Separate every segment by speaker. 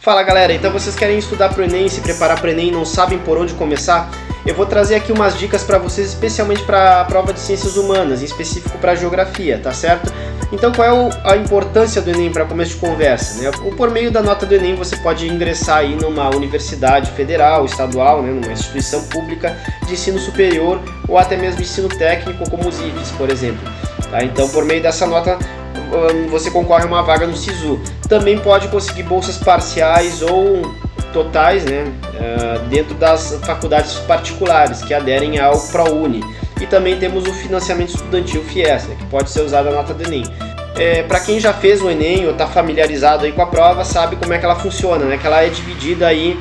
Speaker 1: Fala galera, então vocês querem estudar para o Enem, se preparar para o Enem e não sabem por onde começar? Eu vou trazer aqui umas dicas para vocês, especialmente para a prova de Ciências Humanas, em específico para Geografia, tá certo? Então qual é a importância do Enem para começo de conversa, né? Por meio da nota do Enem você pode ingressar aí numa universidade federal, estadual, né? Numa instituição pública de ensino superior ou até mesmo de ensino técnico, como os IFES, por exemplo. Tá? Então por meio dessa nota você concorre a uma vaga no SISU. Também pode conseguir bolsas parciais ou totais, né, dentro das faculdades particulares que aderem ao ProUni. E também temos o financiamento estudantil FIES, né, que pode ser usado a nota do Enem. Para quem já fez o Enem ou está familiarizado aí com a prova, sabe como é que ela funciona, né, que ela é dividida aí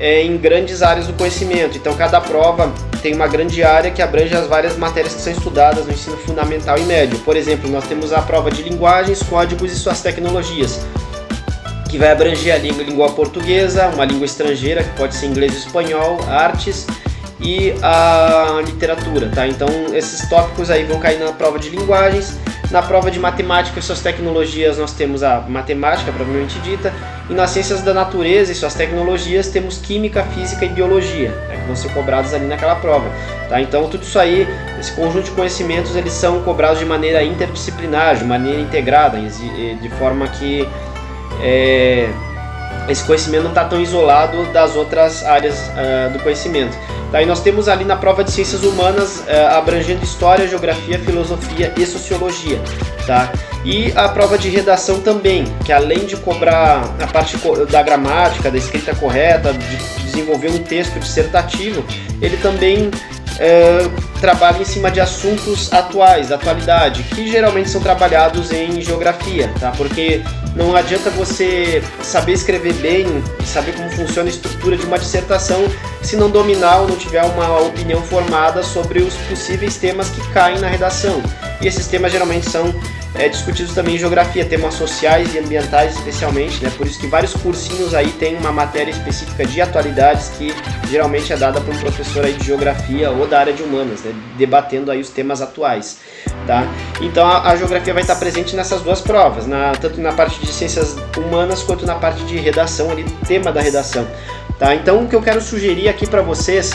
Speaker 1: em grandes áreas do conhecimento. Então cada prova tem uma grande área que abrange as várias matérias que são estudadas no ensino fundamental e médio. Por exemplo, nós temos a prova de linguagens, códigos e suas tecnologias, que vai abranger a língua portuguesa, uma língua estrangeira, que pode ser inglês e espanhol, artes e a literatura, tá? Então esses tópicos aí vão cair na prova de linguagens. Na prova de matemática e suas tecnologias nós temos a matemática, propriamente dita, e nas ciências da natureza e suas tecnologias temos química, física e biologia, né, que vão ser cobrados ali naquela prova. Tá? Então tudo isso aí, esse conjunto de conhecimentos, eles são cobrados de maneira interdisciplinar, de maneira integrada, de forma que esse conhecimento não está tão isolado das outras áreas do conhecimento. Tá, e nós temos ali na prova de Ciências Humanas abrangendo História, Geografia, Filosofia e Sociologia. Tá? E a prova de redação também, que além de cobrar a parte da gramática, da escrita correta, de desenvolver um texto dissertativo, ele também trabalha em cima de assuntos atuais, da atualidade, que geralmente são trabalhados em Geografia, tá? Porque não adianta você saber escrever bem, saber como funciona a estrutura de uma dissertação, se não dominar ou não tiver uma opinião formada sobre os possíveis temas que caem na redação. E esses temas geralmente são discutidos também em Geografia, temas sociais e ambientais especialmente, né? Por isso que vários cursinhos aí tem uma matéria específica de atualidades que geralmente é dada por um professor aí de Geografia ou da área de Humanas, né? Debatendo aí os temas atuais. Tá? Então a Geografia vai estar presente nessas duas provas, tanto na parte de Ciências Humanas quanto na parte de redação, ali, tema da redação. Tá? Então o que eu quero sugerir aqui para vocês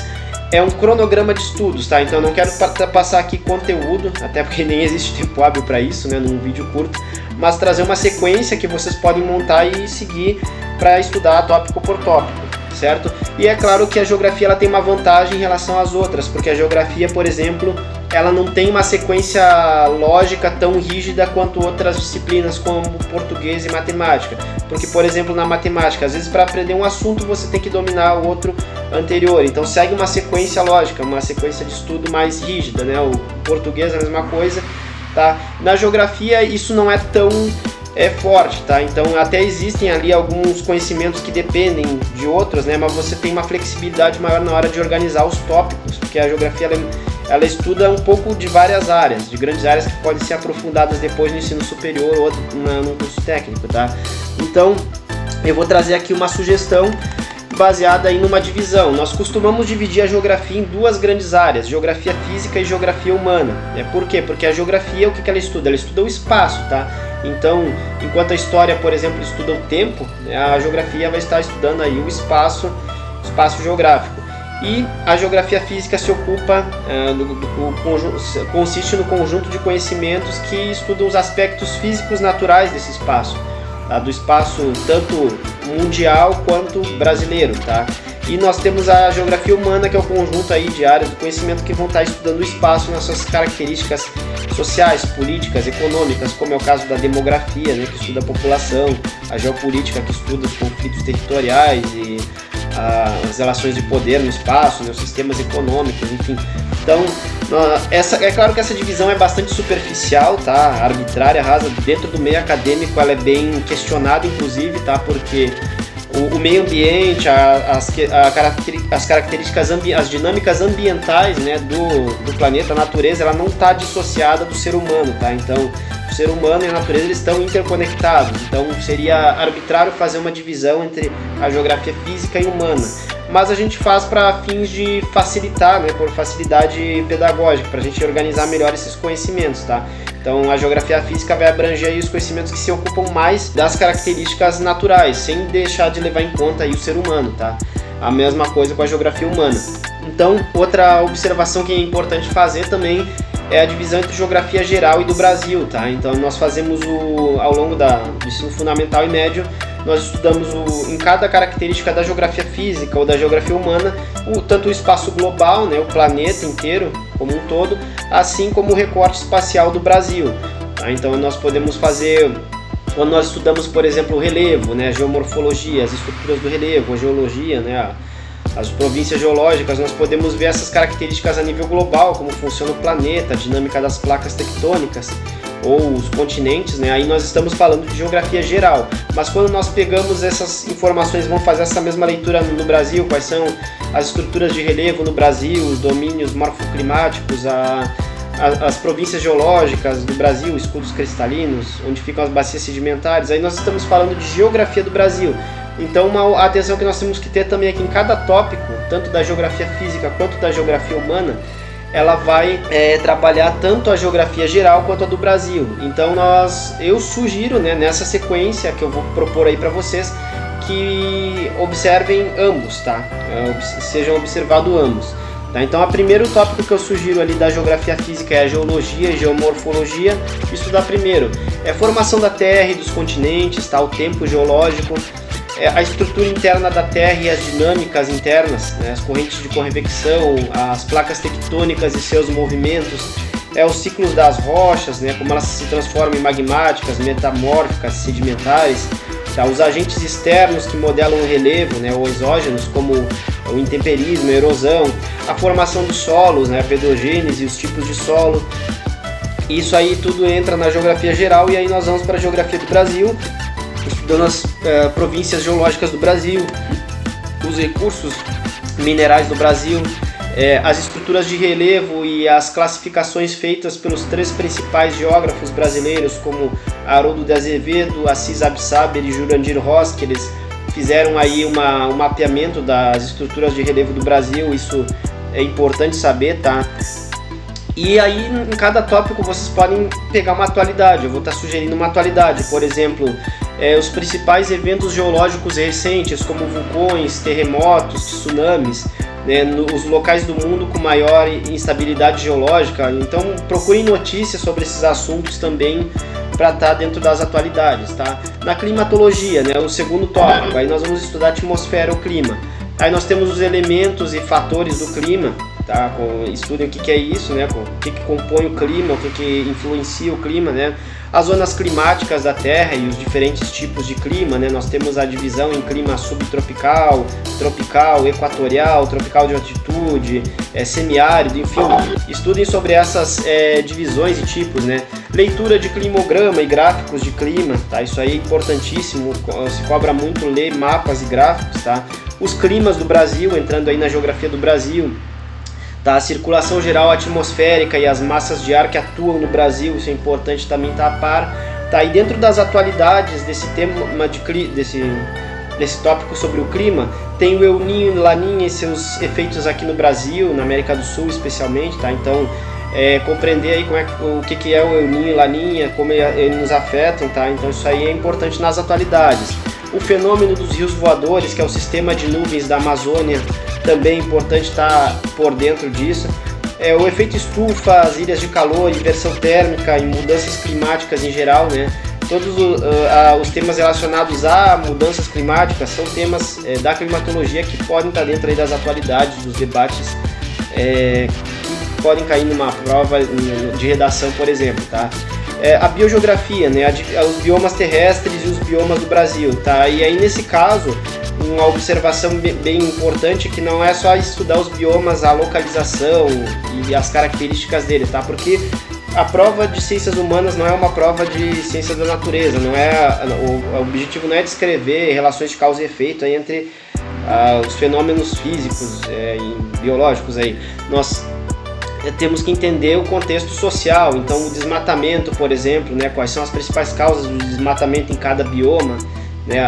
Speaker 1: é um cronograma de estudos, tá? Então eu não quero passar aqui conteúdo, até porque nem existe tempo hábil para isso, né, num vídeo curto, mas trazer uma sequência que vocês podem montar e seguir para estudar tópico por tópico, certo? E é claro que a Geografia ela tem uma vantagem em relação às outras, porque a Geografia, por exemplo, ela não tem uma sequência lógica tão rígida quanto outras disciplinas como português e matemática. Porque, por exemplo, na matemática, às vezes para aprender um assunto você tem que dominar o outro anterior. Então segue uma sequência lógica, uma sequência de estudo mais rígida, né? O português é a mesma coisa, tá? Na Geografia isso não é tão forte, tá? Então até existem ali alguns conhecimentos que dependem de outros, né? Mas você tem uma flexibilidade maior na hora de organizar os tópicos, porque a Geografia ela estuda um pouco de várias áreas, de grandes áreas que podem ser aprofundadas depois no ensino superior ou no curso técnico, tá? Então eu vou trazer aqui uma sugestão baseada em uma divisão. Nós costumamos dividir a Geografia em duas grandes áreas, Geografia Física e Geografia Humana. Por quê? Porque a Geografia, o que ela estuda? Ela estuda o espaço, tá? Então, enquanto a História, por exemplo, estuda o tempo, a Geografia vai estar estudando aí o espaço geográfico. E a Geografia Física se ocupa, consiste no conjunto de conhecimentos que estudam os aspectos físicos naturais desse espaço, tá? Do espaço tanto mundial quanto brasileiro, tá? E nós temos a Geografia Humana, que é o conjunto aí de áreas do conhecimento que vão estar estudando o espaço nas suas características sociais, políticas, econômicas, como é o caso da demografia, né, que estuda a população, a geopolítica, que estuda os conflitos territoriais e as relações de poder no espaço, né, os sistemas econômicos, enfim. Então, é claro que essa divisão é bastante superficial, tá? Arbitrária, rasa. Dentro do meio acadêmico ela é bem questionada, inclusive, tá? Porque o meio ambiente, as características, as dinâmicas ambientais, né, do planeta, a natureza, ela não está dissociada do ser humano, tá? Então, o ser humano e a natureza eles estão interconectados. Então, seria arbitrário fazer uma divisão entre a Geografia Física e Humana. Mas a gente faz para fins de facilitar, né, por facilidade pedagógica, para a gente organizar melhor esses conhecimentos, tá? Então a geografia física vai abranger aí os conhecimentos que se ocupam mais das características naturais, sem deixar de levar em conta aí o ser humano, tá? A mesma coisa com a geografia humana. Então, outra observação que é importante fazer também é a divisão entre geografia geral e do Brasil, tá? Então nós fazemos ao longo do ensino fundamental e médio, nós estudamos em cada característica da geografia física ou da geografia humana, tanto o espaço global, né, o planeta inteiro como um todo, assim como o recorte espacial do Brasil, tá? Então nós podemos fazer, quando nós estudamos, por exemplo, o relevo, né, a geomorfologia, as estruturas do relevo, a geologia, né, as províncias geológicas, nós podemos ver essas características a nível global, como funciona o planeta, a dinâmica das placas tectônicas ou os continentes, né? Aí nós estamos falando de geografia geral. Mas quando nós pegamos essas informações, vamos fazer essa mesma leitura no Brasil, quais são as estruturas de relevo no Brasil, os domínios morfoclimáticos, as províncias geológicas do Brasil, escudos cristalinos, onde ficam as bacias sedimentares, aí nós estamos falando de geografia do Brasil. Então uma atenção que nós temos que ter também é que em cada tópico, tanto da geografia física quanto da geografia humana, ela vai trabalhar tanto a geografia geral quanto a do Brasil. Então eu sugiro, né, nessa sequência que eu vou propor aí para vocês, que observem ambos, tá? Sejam observados ambos. Tá? Então, o primeiro tópico que eu sugiro ali da geografia física é a geologia e geomorfologia. Estudar primeiro é a formação da Terra e dos continentes, tá? O tempo geológico, a estrutura interna da Terra e as dinâmicas internas, né? As correntes de convecção, as placas tectônicas e seus movimentos, os ciclos das rochas, né? Como elas se transformam em magmáticas, metamórficas, sedimentares. Tá, os agentes externos que modelam o relevo, né, ou exógenos, como o intemperismo, a erosão, a formação dos solos, né, a pedogênese e os tipos de solo. Isso aí tudo entra na geografia geral, e aí nós vamos para a geografia do Brasil, estudando as províncias geológicas do Brasil, os recursos minerais do Brasil, as estruturas de relevo e as classificações feitas pelos 3 principais geógrafos brasileiros, como Haroldo de Azevedo, Assis Absaber e Jurandir Ross, que eles fizeram aí um mapeamento das estruturas de relevo do Brasil. Isso é importante saber, tá? E aí em cada tópico vocês podem pegar uma atualidade. Eu vou estar sugerindo uma atualidade, por exemplo, os principais eventos geológicos recentes, como vulcões, terremotos, tsunamis, né, os locais do mundo com maior instabilidade geológica. Então procurem notícias sobre esses assuntos também para estar dentro das atualidades, tá? Na climatologia, né, o segundo tópico, aí nós vamos estudar a atmosfera, o clima. Aí nós temos os elementos e fatores do clima, tá? Estudem o que é isso, né? O que compõe o clima, o que influencia o clima, né? As zonas climáticas da Terra e os diferentes tipos de clima, né? Nós temos a divisão em clima subtropical, tropical, equatorial, tropical de altitude, semiárido, enfim. Estudem sobre essas divisões e tipos, né? Leitura de climograma e gráficos de clima, tá? Isso aí é importantíssimo, se cobra muito ler mapas e gráficos, tá? Os climas do Brasil, entrando aí na geografia do Brasil, tá? A circulação geral atmosférica e as massas de ar que atuam no Brasil, isso é importante também estar a par, tá? E dentro das atualidades desse tema, desse tópico sobre o clima, tem o El Niño e Laninha e seus efeitos aqui no Brasil, na América do Sul especialmente, tá? Então compreender aí o que é o El Niño e Laninha, como eles nos afetam, tá? Então isso aí é importante nas atualidades. O fenômeno dos rios voadores, que é o sistema de nuvens da Amazônia, também é importante estar por dentro disso. O efeito estufa, as ilhas de calor, inversão térmica e mudanças climáticas em geral, né? Todos os temas relacionados a mudanças climáticas são temas da climatologia que podem estar dentro aí das atualidades, dos debates que podem cair numa prova de redação, por exemplo, tá? A biogeografia, né? Os biomas terrestres e os biomas do Brasil, tá? E aí nesse caso, uma observação bem importante, que não é só estudar os biomas, a localização e as características dele, tá? Porque a prova de ciências humanas não é uma prova de ciências da natureza, o objetivo não é descrever relações de causa e efeito aí entre os fenômenos físicos e biológicos aí. Nós temos que entender o contexto social, então o desmatamento, por exemplo, né, quais são as principais causas do desmatamento em cada bioma, né,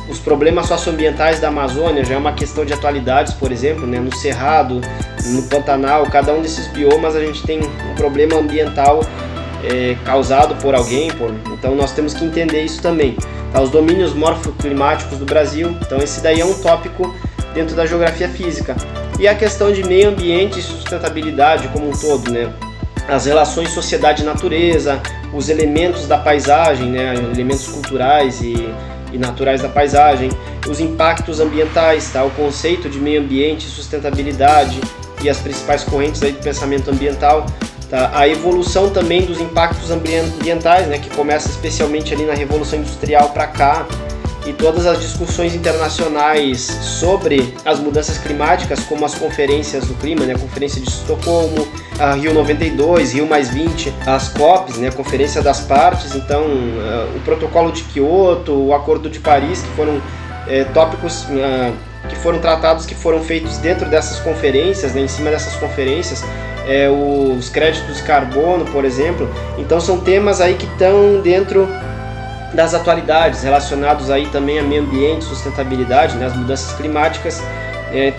Speaker 1: os problemas socioambientais da Amazônia já é uma questão de atualidades, por exemplo, né, no Cerrado, no Pantanal, cada um desses biomas a gente tem um problema ambiental causado por alguém, então nós temos que entender isso também. Tá? Os domínios morfoclimáticos do Brasil, então esse daí é um tópico dentro da geografia física. E a questão de meio ambiente e sustentabilidade como um todo, né? As relações sociedade e natureza, os elementos da paisagem, né? Elementos culturais e naturais da paisagem, os impactos ambientais, tá? O conceito de meio ambiente e sustentabilidade e as principais correntes aí do pensamento ambiental. Tá? A evolução também dos impactos ambientais, né? Que começa especialmente ali na Revolução Industrial para cá, e todas as discussões internacionais sobre as mudanças climáticas, como as conferências do clima, né? A Conferência de Estocolmo, a Rio 92, Rio +20, as COPs, né? A Conferência das Partes, então o Protocolo de Kyoto, o Acordo de Paris, que foram tópicos que foram tratados, que foram feitos dentro dessas conferências, né? Em cima dessas conferências, os créditos de carbono, por exemplo. Então são temas aí que estão dentro das atualidades, relacionados aí também a meio ambiente, sustentabilidade, né, as mudanças climáticas,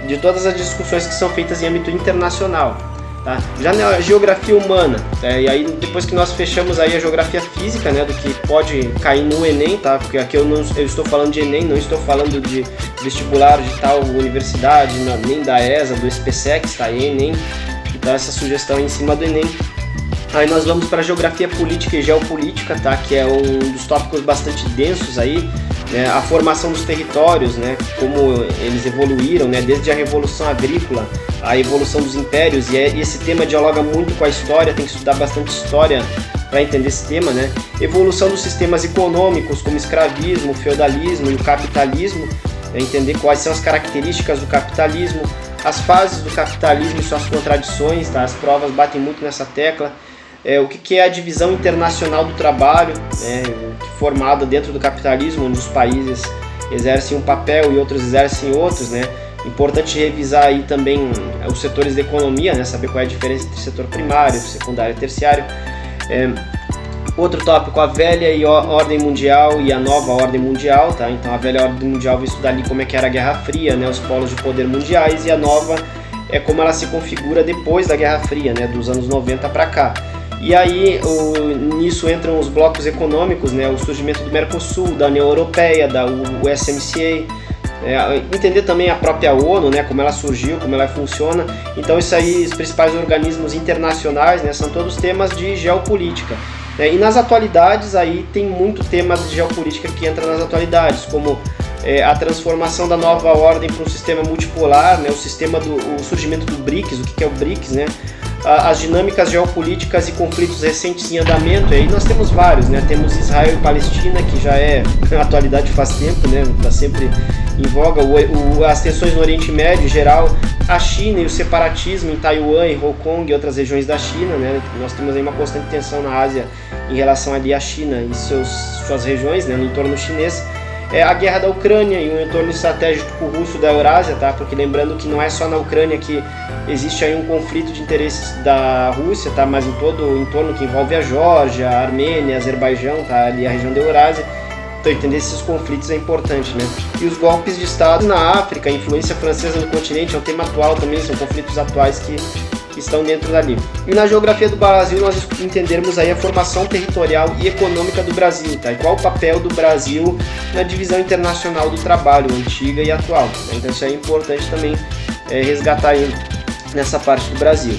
Speaker 1: de todas as discussões que são feitas em âmbito internacional. Tá? Já na geografia humana, e aí depois que nós fechamos aí a geografia física, né, do que pode cair no Enem, tá? Porque aqui eu estou falando de Enem, não estou falando de vestibular de tal universidade, nem da ESA, do SPSEC, tá? Enem, então essa sugestão é em cima do Enem. Aí nós vamos para a geografia política e geopolítica, tá? Que é um dos tópicos bastante densos aí, né? A formação dos territórios, né? Como eles evoluíram, né? Desde a Revolução Agrícola, a evolução dos impérios, e esse tema dialoga muito com a história, tem que estudar bastante história para entender esse tema, né? Evolução dos sistemas econômicos, como escravismo, feudalismo e o capitalismo, né? Entender quais são as características do capitalismo, as fases do capitalismo e suas contradições, tá? As provas batem muito nessa tecla. O que é a divisão internacional do trabalho, né, formada dentro do capitalismo, onde os países exercem um papel e outros exercem outros, né? Importante revisar aí também os setores da economia, né, saber qual é a diferença entre setor primário, secundário e terciário. Outro tópico, a velha ordem mundial e a nova ordem mundial, tá? Então a velha ordem mundial vai estudar ali como é que era a Guerra Fria, né, os polos de poder mundiais, e a nova é como ela se configura depois da Guerra Fria, né, dos anos 90 para cá. E aí nisso entram os blocos econômicos, né, o surgimento do Mercosul, da União Europeia, da USMCA, entender também a própria ONU, né, como ela surgiu, como ela funciona. Então isso aí, os principais organismos internacionais, né, são todos temas de geopolítica. E nas atualidades aí tem muito tema de geopolítica que entra nas atualidades, como a transformação da nova ordem para um sistema multipolar, né, o surgimento do BRICS, o que é o BRICS, né? As dinâmicas geopolíticas e conflitos recentes em andamento, e aí nós temos vários, né? Temos Israel e Palestina, que já é atualidade faz tempo, né? Está sempre em voga, as tensões no Oriente Médio em geral, a China e o separatismo em Taiwan e Hong Kong e outras regiões da China, né? Nós temos aí uma constante tensão na Ásia em relação ali à China e suas regiões, né? No entorno chinês. A guerra da Ucrânia e o entorno estratégico russo da Eurásia, tá? Porque lembrando que não é só na Ucrânia que existe aí um conflito de interesses da Rússia, tá? Mas em todo o entorno que envolve a Geórgia, a Armênia, Azerbaijão, tá? Ali a região da Eurásia. Então entender esses conflitos é importante, né? E os golpes de Estado na África, a influência francesa no continente é um tema atual também, são conflitos atuais que estão dentro dali. E na geografia do Brasil nós entendermos aí a formação territorial e econômica do Brasil, tá? E qual o papel do Brasil na divisão internacional do trabalho, antiga e atual, tá? Então isso é importante também resgatar aí nessa parte do Brasil.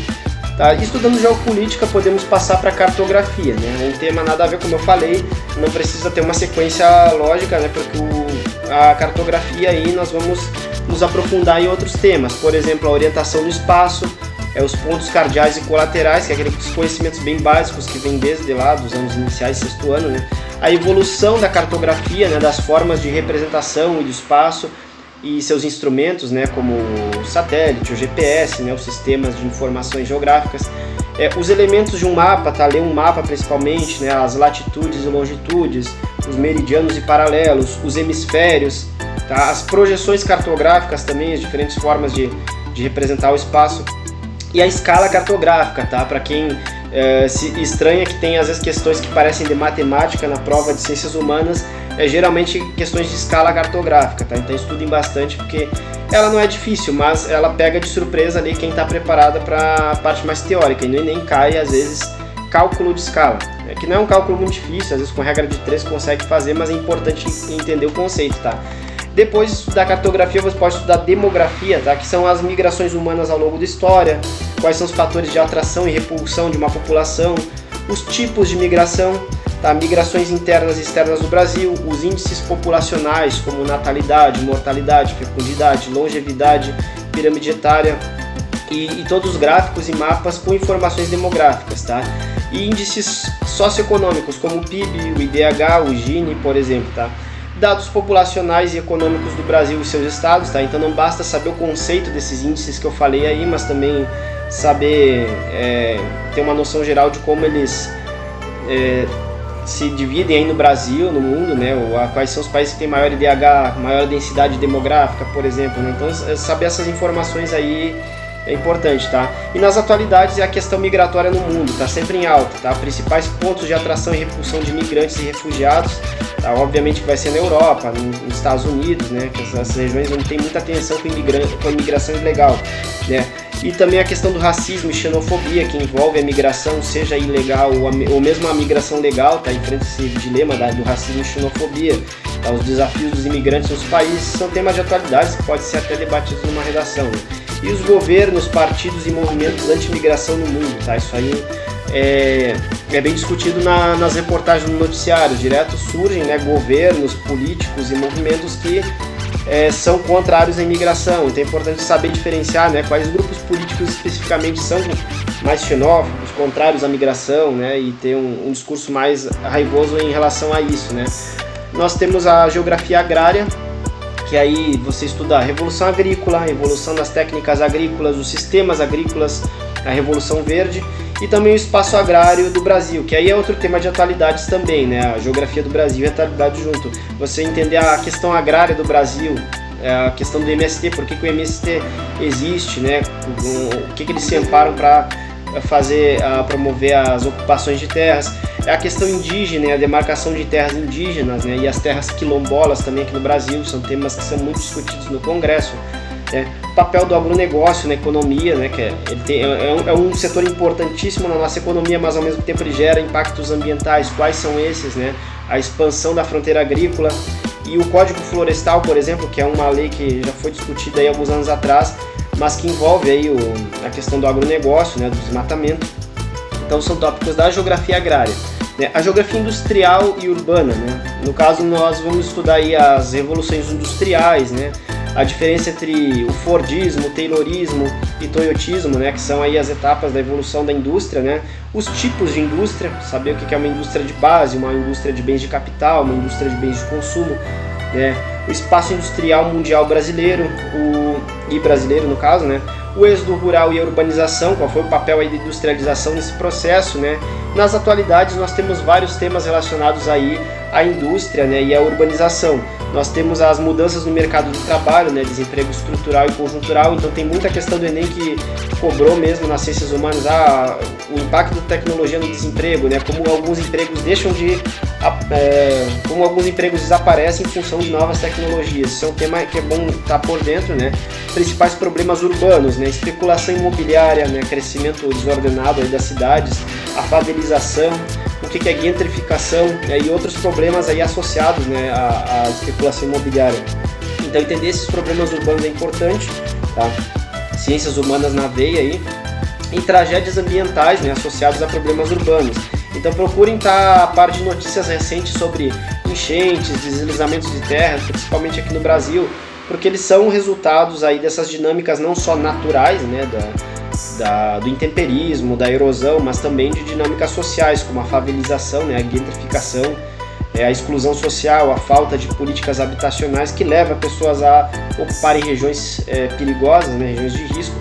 Speaker 1: Tá? Estudando geopolítica podemos passar para cartografia, né? Um tema nada a ver, como eu falei, não precisa ter uma sequência lógica, né? Porque a cartografia aí nós vamos nos aprofundar em outros temas, por exemplo, a orientação do espaço, os pontos cardeais e colaterais, que é aqueles conhecimentos bem básicos que vem desde lá dos anos iniciais, sexto ano, né? A evolução da cartografia, né? Das formas de representação e do espaço e seus instrumentos, né? Como o satélite, o GPS, né? Os sistemas de informações geográficas, os elementos de um mapa, tá? Ler um mapa principalmente, né? As latitudes e longitudes, os meridianos e paralelos, os hemisférios, tá? As projeções cartográficas também, as diferentes formas de representar o espaço. E a escala cartográfica, tá? Para quem se estranha que tem às vezes questões que parecem de matemática na prova de ciências humanas, geralmente questões de escala cartográfica, tá? Então estudem bastante porque ela não é difícil, mas ela pega de surpresa ali quem está preparada para a parte mais teórica, e no Enem cai às vezes cálculo de escala, que não é um cálculo muito difícil, às vezes com regra de 3 consegue fazer, mas é importante entender o conceito, tá? Depois de estudar cartografia, você pode estudar demografia, tá? Que são as migrações humanas ao longo da história, quais são os fatores de atração e repulsão de uma população, os tipos de migração, tá? Migrações internas e externas do Brasil, os índices populacionais como natalidade, mortalidade, fecundidade, longevidade, pirâmide etária e todos os gráficos e mapas com informações demográficas, tá? E índices socioeconômicos como o PIB, o IDH, o Gini, por exemplo, tá? Dados populacionais e econômicos do Brasil e seus estados, tá? Então não basta saber o conceito desses índices que eu falei aí, mas também saber ter uma noção geral de como eles se dividem aí no Brasil, no mundo, né? Quais são os países que têm maior IDH, maior densidade demográfica, por exemplo, né? Então saber essas informações aí é importante, tá? E nas atualidades é a questão migratória no mundo, tá sempre em alta, tá? Principais pontos de atração e repulsão de imigrantes e refugiados, tá? Obviamente que vai ser na Europa, nos Estados Unidos, né? Que essas regiões não tem muita atenção com a imigração ilegal, né? E também a questão do racismo e xenofobia que envolve a migração, seja ilegal ou mesmo a migração legal, tá? Enfrenta esse dilema do racismo e xenofobia, tá? Os desafios dos imigrantes nos países são temas de atualidade que podem ser até debatidos numa redação, né? E os governos, partidos e movimentos anti-migração no mundo, tá? Isso aí é bem discutido nas reportagens no noticiário. Direto surgem, né, governos, políticos e movimentos que são contrários à imigração. Então é importante saber diferenciar, né, quais grupos políticos especificamente são mais xenófobos, contrários à migração, né, e ter um discurso mais raivoso em relação a isso, né. Nós temos a geografia agrária, que aí você estuda a revolução agrícola, a evolução das técnicas agrícolas, os sistemas agrícolas, a revolução verde e também o espaço agrário do Brasil, que aí é outro tema de atualidades também, né? A geografia do Brasil e a atualidade junto. Você entender a questão agrária do Brasil, a questão do MST, por que o MST existe, né? O que eles se amparam para promover as ocupações de terras, a questão indígena, a demarcação de terras indígenas, né, e as terras quilombolas também aqui no Brasil, são temas que são muito discutidos no Congresso, né. O papel do agronegócio na economia, né, que é um setor importantíssimo na nossa economia, mas ao mesmo tempo ele gera impactos ambientais, quais são esses, né, a expansão da fronteira agrícola e o Código Florestal, por exemplo, que é uma lei que já foi discutida aí alguns anos atrás, mas que envolve aí a questão do agronegócio, né, do desmatamento. Então são tópicos da geografia agrária, né? A geografia industrial e urbana, né? No caso nós vamos estudar aí as revoluções industriais, né? A diferença entre o Fordismo, o Taylorismo e Toyotismo, né? Que são aí as etapas da evolução da indústria, né? Os tipos de indústria, saber o que é uma indústria de base, uma indústria de bens de capital, uma indústria de bens de consumo, né? O espaço industrial mundial brasileiro, e brasileiro no caso, né? O êxodo rural e a urbanização, qual foi o papel aí da industrialização nesse processo, né? Nas atualidades nós temos vários temas relacionados aí à indústria, né, e à urbanização. Nós temos as mudanças no mercado de trabalho, né, desemprego estrutural e conjuntural, então tem muita questão do Enem que cobrou mesmo nas ciências humanas o impacto da tecnologia no desemprego, né, como alguns empregos como alguns empregos desaparecem em função de novas tecnologias. Isso é um tema que é bom estar por dentro, né. Principais problemas urbanos, né, especulação imobiliária, né, crescimento desordenado aí das cidades, a favelização, o que é gentrificação, né, e outros problemas aí associados, né, à especulação imobiliária. Então entender esses problemas urbanos é importante, tá? Ciências humanas na veia aí, e tragédias ambientais, né, associadas a problemas urbanos. Então procurem estar a par de notícias recentes sobre enchentes, deslizamentos de terra, principalmente aqui no Brasil, porque eles são resultados aí dessas dinâmicas não só naturais, né, do intemperismo, da erosão, mas também de dinâmicas sociais, como a favelização, né, a gentrificação, a exclusão social, a falta de políticas habitacionais que leva pessoas a ocuparem regiões perigosas, né, regiões de risco.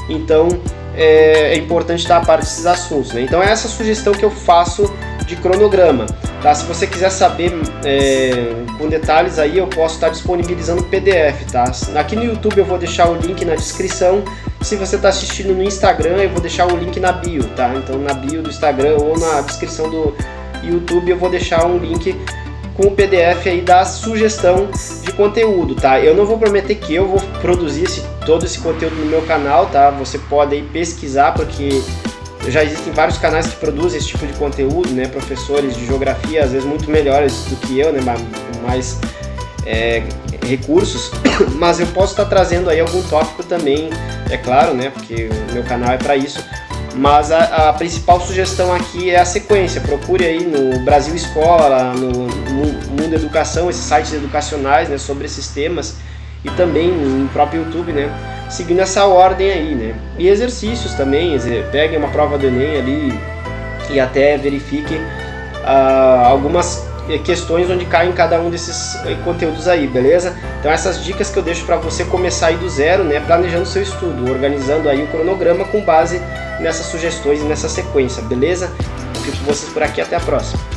Speaker 1: Então é importante estar a par desses assuntos, né? Então é essa sugestão que eu faço de cronograma, tá? Se você quiser saber com detalhes aí, eu posso estar disponibilizando o PDF, tá? Aqui no YouTube eu vou deixar o link na descrição. Se você está assistindo no Instagram, eu vou deixar o link na bio, tá? Então na bio do Instagram ou na descrição do YouTube eu vou deixar um link com o PDF aí da sugestão de conteúdo, tá? Eu não vou prometer que eu vou produzir todo esse conteúdo no meu canal, tá? Você pode aí pesquisar, porque já existem vários canais que produzem esse tipo de conteúdo, né? Professores de geografia, às vezes muito melhores do que eu, né? Com mais recursos, mas eu posso estar trazendo aí algum tópico também, é claro, né? Porque o meu canal é para isso. Mas a principal sugestão aqui é a sequência. Procure aí no Brasil Escola, no Mundo Educação, esses sites educacionais, né, sobre esses temas, e também no próprio YouTube, né, seguindo essa ordem aí, né. E exercícios também, peguem uma prova do Enem ali e até verifiquem algumas questões onde caem cada um desses conteúdos aí, beleza? Então essas dicas que eu deixo para você começar aí do zero, né, planejando o seu estudo, organizando aí o cronograma com base nessas sugestões e nessa sequência, beleza? Eu fico com vocês por aqui, até a próxima.